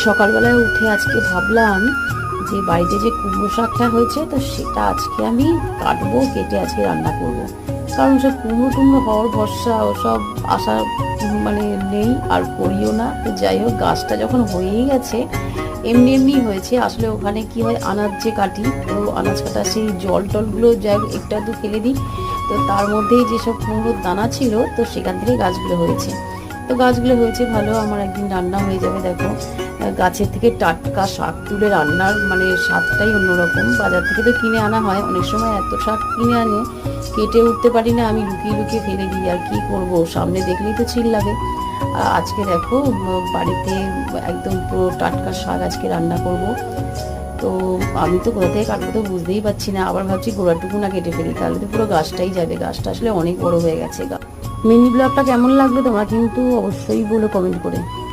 সকালবেলায় উঠে আজকে ভাবলাম যে বাড়িতে যে কুমড়ো শাকটা হয়েছে তো সেটা আজকে আমি কাটবো, কেটে আজকে রান্না করব। কারণ সব কুমড়ো টুমড়ো হওয়ার ভরসা ওসব আশা মানে নেই, আর করিও না। তো যাই হোক, গাছটা যখন হয়েই গেছে, এমনি এমনি হয়েছে। আসলে ওখানে কি হয়, আনাজ যে কাটি, তো আনাজ কাটা সেই জল টলগুলো যাই হোক একটু আধটু ফেলে দিই, তো তার মধ্যেই যেসব কুমড়োর দানা ছিল তো সেখান থেকে গাছগুলো হয়েছে। তো গাছগুলো হয়েছে ভালো, আমার একদিন রান্না হয়ে যাবে। দেখো, গাছের থেকে টাটকা শাক তুলে রান্নার মানে স্বাদটাই অন্যরকম। বাজার থেকে তো কিনে আনা হয়, অনেক সময় এত শাক কিনে আনে কেটে উঠতে পারি না, আমি লুকিয়ে লুকিয়ে ফেলে দিই। আর কি করব, সামনে দেখলেই তো ছিল লাগে। আজকে দেখো বাড়িতে একদম পুরো টাটকা শাক আজকে রান্না করব। তো আমি তো কোথা থেকে কাটবো তো বুঝতেই পারছি না, আবার ভাবছি গোড়াটুকু না কেটে ফেলি, তাহলে তো পুরো গাছটাই যাবে। গাছটা আসলে অনেক বড় হয়ে গেছে। মিনি ব্লগটা কেমন লাগলো তোমরা কিন্তু অবশ্যই বলো কমেন্ট করে।